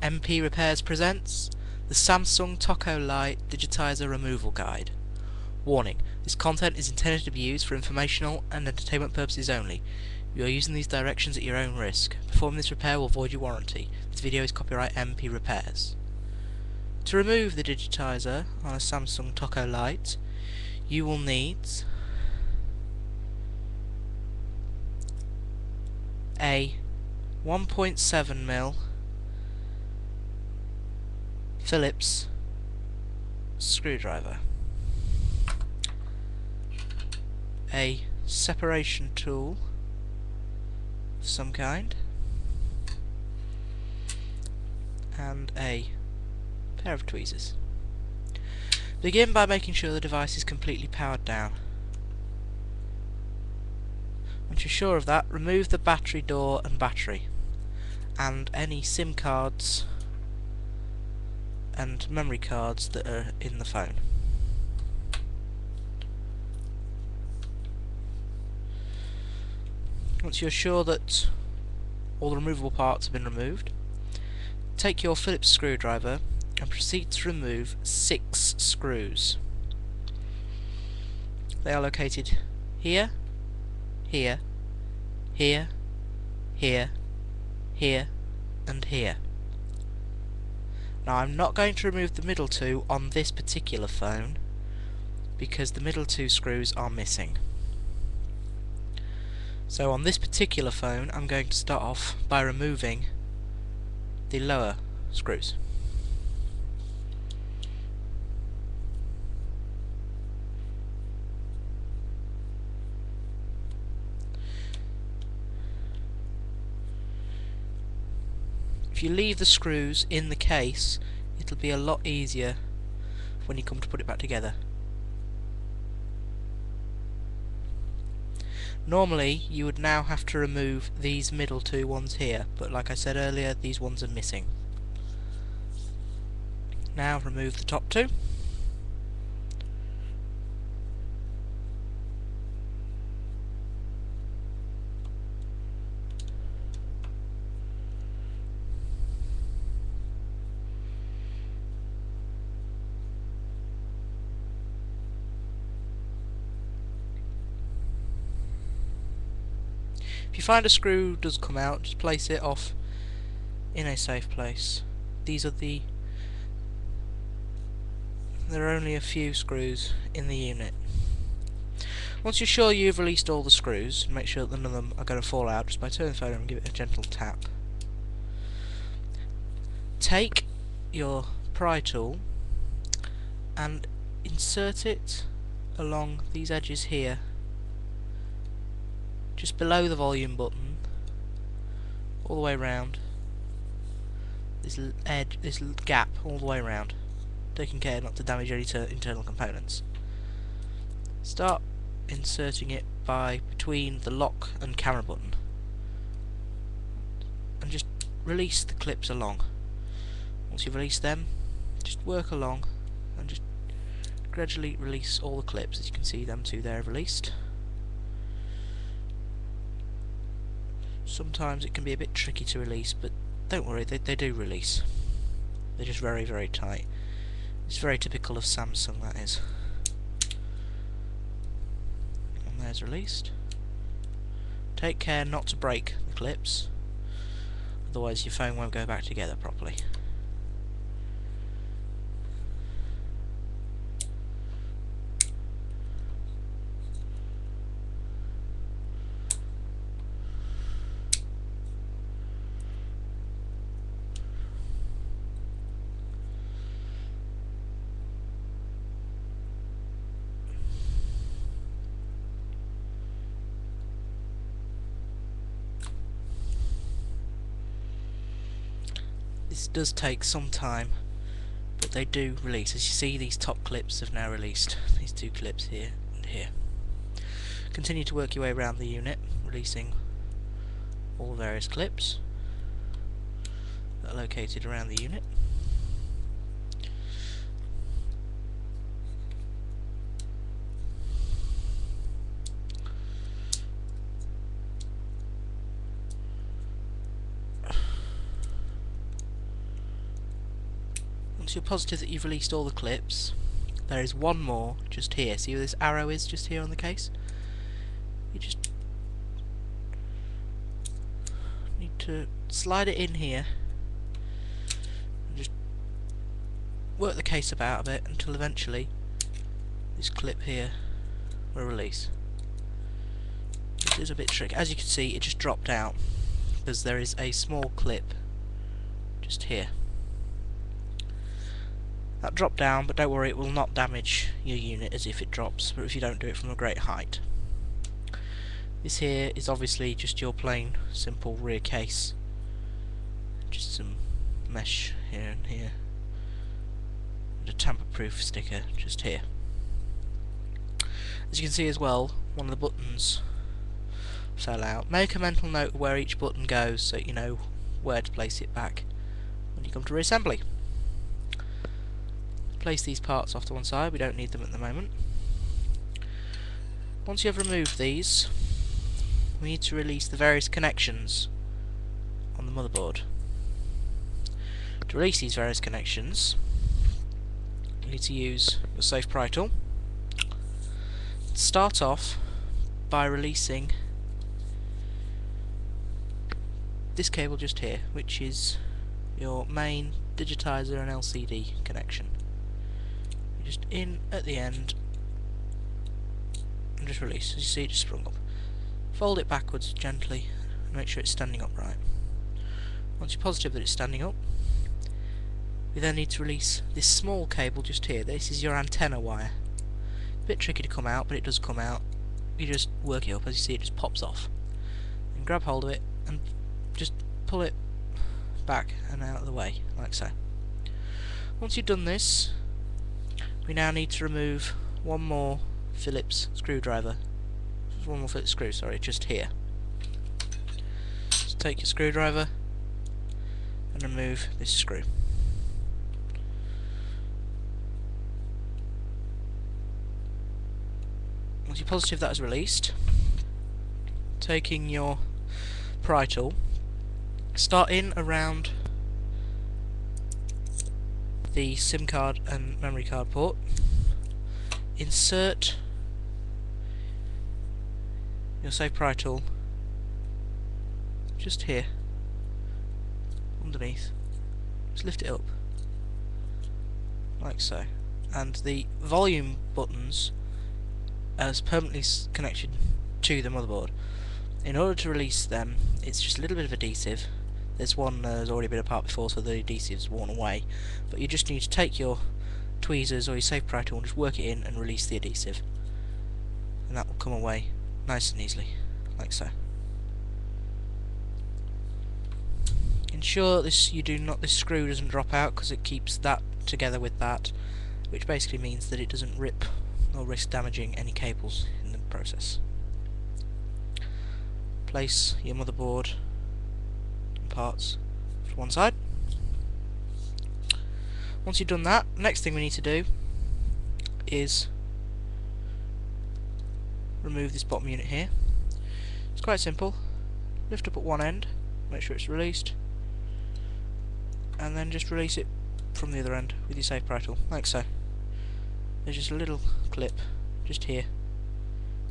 MP Repairs presents the Samsung Tocco Lite Digitizer Removal Guide. Warning: this content is intended to be used for informational and entertainment purposes only. You are using these directions at your own risk. Performing this repair will void your warranty. This video is copyright MP Repairs. To remove the digitizer on a Samsung Tocco Lite, you will need a 1.7mm Phillips screwdriver, a separation tool of some kind, and a pair of tweezers. Begin by making sure the device is completely powered down. Once you're sure of that, remove the battery door and battery, and any SIM cards and memory cards that are in the phone. Once you're sure that all the removable parts have been removed, take your Phillips screwdriver and proceed to remove 6 screws. They are located here, here, here, here, here, and here. Now I'm not going to remove the middle 2 on this particular phone because the middle 2 screws are missing. So on this particular phone I'm going to start off by removing the lower screws. If you leave the screws in the case, it'll be a lot easier when you come to put it back together. Normally you would now have to remove these middle 2 ones here, but like I said earlier, these ones are missing. Now remove the top 2. If you find a screw does come out, just place it off in a safe place. There are only a few screws in the unit. Once you're sure you've released all the screws, make sure that none of them are going to fall out just by turning the phone and give it a gentle tap. Take your pry tool and insert it along these edges here, just below the volume button, all the way around this edge, this gap, all the way around, taking care not to damage any internal components. Start inserting it between the lock and camera button, and just release the clips along. Once you've released them, just work along and just gradually release all the clips. As you can see, them 2 there are released. Sometimes it can be a bit tricky to release, but don't worry, they do release. They're just very, very tight. It's very typical of Samsung, that is. And there's released. Take care not to break the clips, otherwise your phone won't go back together properly. This does take some time, but they do release. As you see, these top clips have now released. These 2 clips here and here. Continue to work your way around the unit, releasing all the various clips that are located around the unit. Once you're positive that you've released all the clips, there is one more just here. See where this arrow is just here on the case? You just need to slide it in here and just work the case about a bit until eventually this clip here will release. It is a bit tricky. As you can see, it just dropped out because there is a small clip just here. That dropped down, but don't worry, it will not damage your unit as if it drops, but if you don't do it from a great height. This here is obviously just your plain, simple rear case. Just some mesh here and here. And a tamper-proof sticker just here. As you can see as well, one of the buttons fell out. Make a mental note of where each button goes so you know where to place it back when you come to reassembly. Place these parts off to one side, we don't need them at the moment. Once you have removed these, we need to release the various connections on the motherboard. To release these various connections, you need to use your safe pry tool. Start off by releasing this cable just here, which is your main digitizer and LCD connection. Just in at the end and just release. As you see, it just sprung up. Fold it backwards gently and make sure it's standing upright. Once you're positive that it's standing up, we then need to release this small cable just here. This is your antenna wire. A bit tricky to come out, but it does come out. You just work it up. As you see, it just pops off. And grab hold of it and just pull it back and out of the way, like so. Once you've done this, we now need to remove one more Phillips screwdriver. One more Phillips screw, sorry, just here. So take your screwdriver and remove this screw. Once you're positive that is released, taking your pry tool, start in around the SIM card and memory card port, insert your safe pry tool just here underneath, just lift it up like so, and the volume buttons are permanently connected to the motherboard. In order to release them, it's just a little bit of adhesive. This one has already been apart before, so the adhesive's worn away, but you just need to take your tweezers or your safe pry tool and just work it in and release the adhesive, and that will come away nice and easily, like so. Ensure this screw doesn't drop out, because it keeps that together with that, which basically means that it doesn't rip or risk damaging any cables in the process. Place your motherboard and parts to one side. Once you've done that, next thing we need to do is remove this bottom unit here. It's quite simple. Lift up at one end, make sure it's released, and then just release it from the other end with your safe pry tool, like so. There's just a little clip just here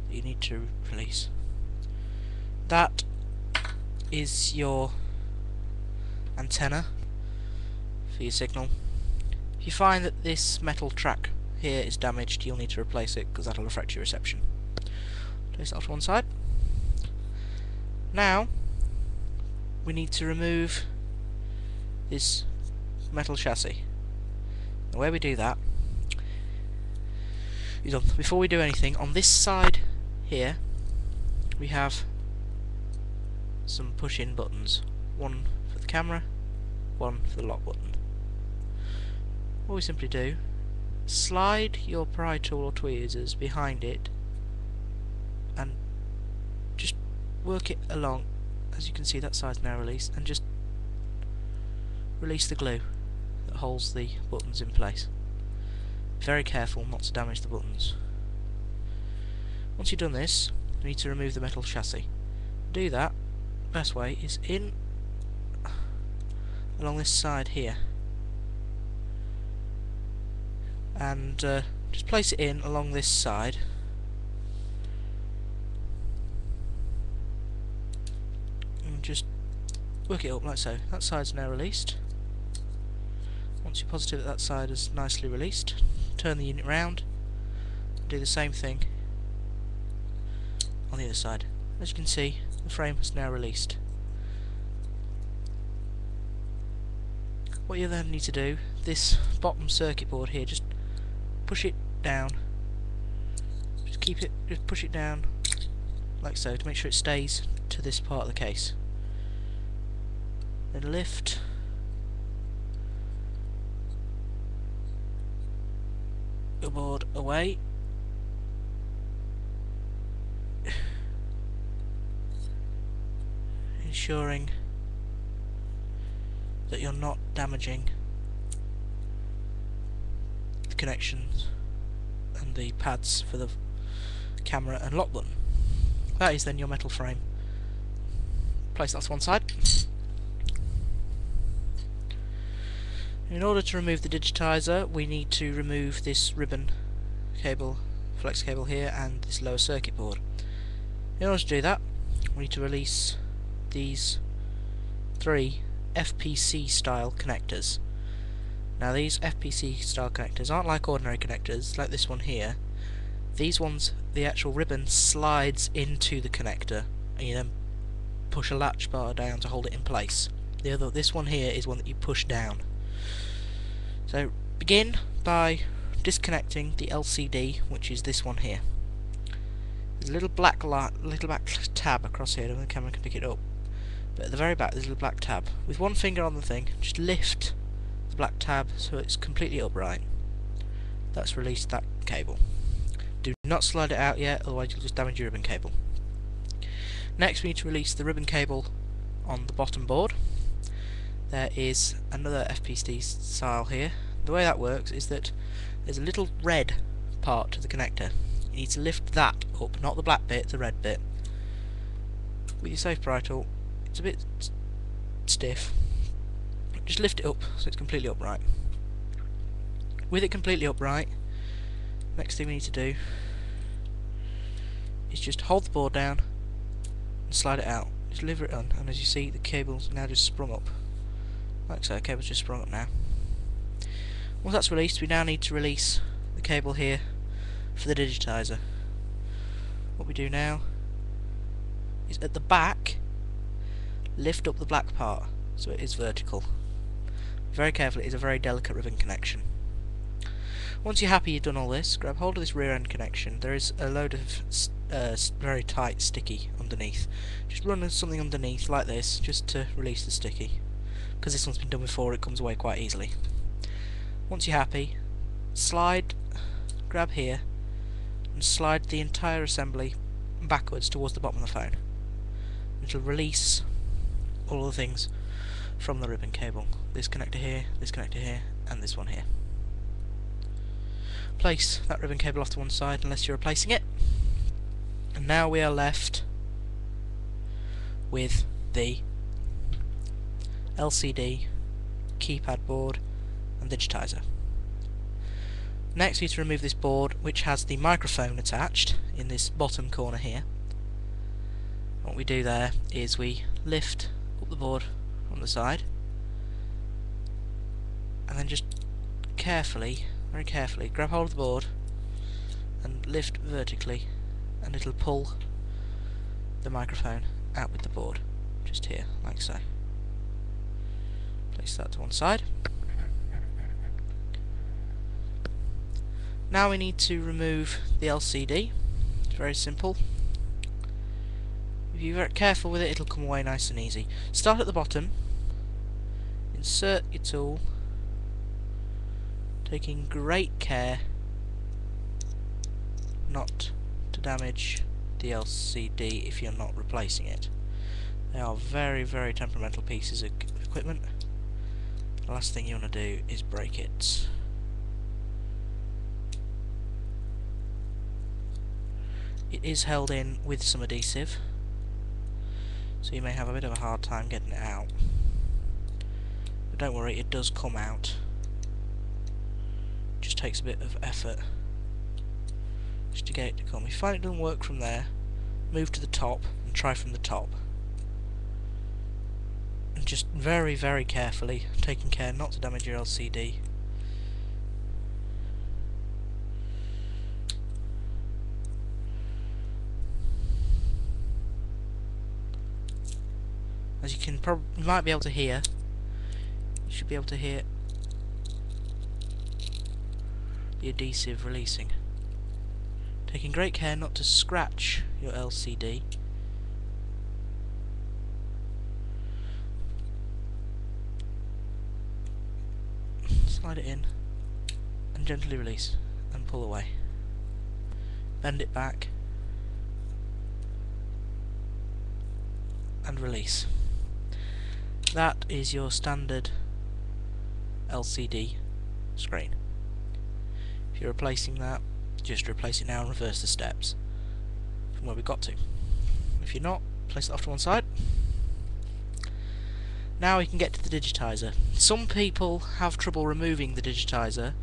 that you need to release. That is your antenna for your signal. If you find that this metal track here is damaged, you'll need to replace it, because that'll affect your reception. Place that off to one side. Now we need to remove this metal chassis. The way we do that is, before we do anything, on this side here we have some push-in buttons. One for the camera, one for the lock button. What we simply do, slide your pry tool or tweezers behind it and just work it along. As you can see, that side's now released, and just release the glue that holds the buttons in place. Be very careful not to damage the buttons. Once you've done this, you need to remove the metal chassis. To do that, the best way is in along this side here. and just place it in along this side. And just work it up like so. That side's now released. Once you're positive that that side is nicely released, turn the unit round and do the same thing on the other side. As you can see, the frame has now released. What you then need to do, this bottom circuit board here, just push it down. Just push it down like so to make sure it stays to this part of the case. Then lift your board away. Ensuring that you're not damaging the connections and the pads for the camera and lock button. That is then your metal frame. Place that to one side. In order to remove the digitizer, we need to remove this ribbon cable, flex cable here, and this lower circuit board. In order to do that, we need to release these 3 FPC style connectors. Now these FPC style connectors aren't like ordinary connectors, like this one here. These ones, the actual ribbon slides into the connector, and you then push a latch bar down to hold it in place. This one here is one that you push down. So begin by disconnecting the LCD, which is this one here. There's a little black tab across here, and the camera can pick it up. But at the very back there's a little black tab. With one finger on the thing, just lift the black tab so it's completely upright. That's released that cable. Do not slide it out yet, otherwise you'll just damage your ribbon cable. Next we need to release the ribbon cable on the bottom board. There is another FPC style here. The way that works is that there's a little red part to the connector. You need to lift that up, not the black bit, the red bit. With your safe pry tool, it's a bit stiff. Just lift it up so it's completely upright. With it completely upright, next thing we need to do is just hold the board down and slide it out. Just lever it on, and as you see, the cable's now just sprung up. Like so, the cable's just sprung up now. Once that's released, we now need to release the cable here for the digitizer. What we do now is at the back, lift up the black part so it is vertical. Very carefully, it's a very delicate ribbon connection. Once you're happy you've done all this, grab hold of this rear end connection. There is a load of very tight sticky underneath. Just run something underneath like this just to release the sticky. Because this one's been done before, it comes away quite easily. Once you're happy, grab here and slide the entire assembly backwards towards the bottom of the phone. It'll release all the things from the ribbon cable. This connector here, and this one here. Place that ribbon cable off to one side unless you're replacing it. And now we are left with the LCD, keypad board and digitizer. Next we need to remove this board, which has the microphone attached in this bottom corner here. What we do there is we lift up the board on the side and then just carefully, very carefully, grab hold of the board and lift vertically, and it'll pull the microphone out with the board, just here, like so. Place that to one side. Now we need to remove the LCD. It's very simple. If you're very careful with it, it'll come away nice and easy. Start at the bottom, insert your tool, taking great care not to damage the LCD if you're not replacing it. They are very, very temperamental pieces of equipment. The last thing you want to do is break it. It is held in with some adhesive, so you may have a bit of a hard time getting it out. But don't worry, it does come out. just takes a bit of effort just to get it to come. If you find it doesn't work from there, move to the top and try from the top. And just very, very carefully, taking care not to damage your LCD. As you might be able to hear, you should be able to hear the adhesive releasing. Taking great care not to scratch your LCD. Slide it in and gently release and pull away. Bend it back and release. That is your standard LCD screen. If you're replacing that, just replace it now and reverse the steps from where we got to. If you're not, place it off to one side. Now we can get to the digitizer. Some people have trouble removing the digitizer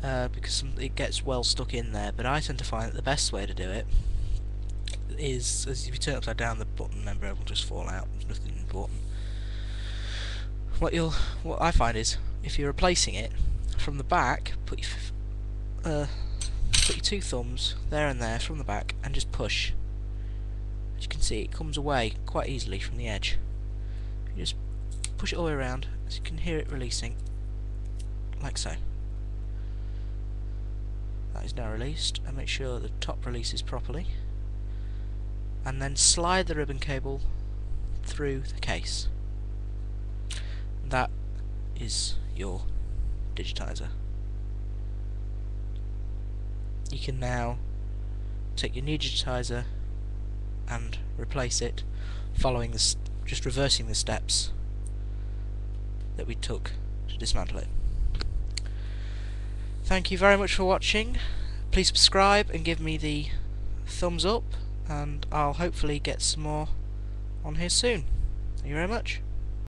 because it gets well stuck in there, but I tend to find that the best way to do it is, as if you turn it upside down, the button member will just fall out. There's nothing important. What I find is, if you're replacing it from the back, put your 2 thumbs there and there from the back and just push. As you can see, it comes away quite easily from the edge. You just push it all the way around, as you can hear it releasing, like so. That is now released, and make sure the top releases properly. And then slide the ribbon cable through the case. That is your digitizer. You can now take your new digitizer and replace it, following this, just reversing the steps that we took to dismantle it. Thank you very much for watching. Please subscribe and give me the thumbs up, and I'll hopefully get some more on here soon. Thank you very much.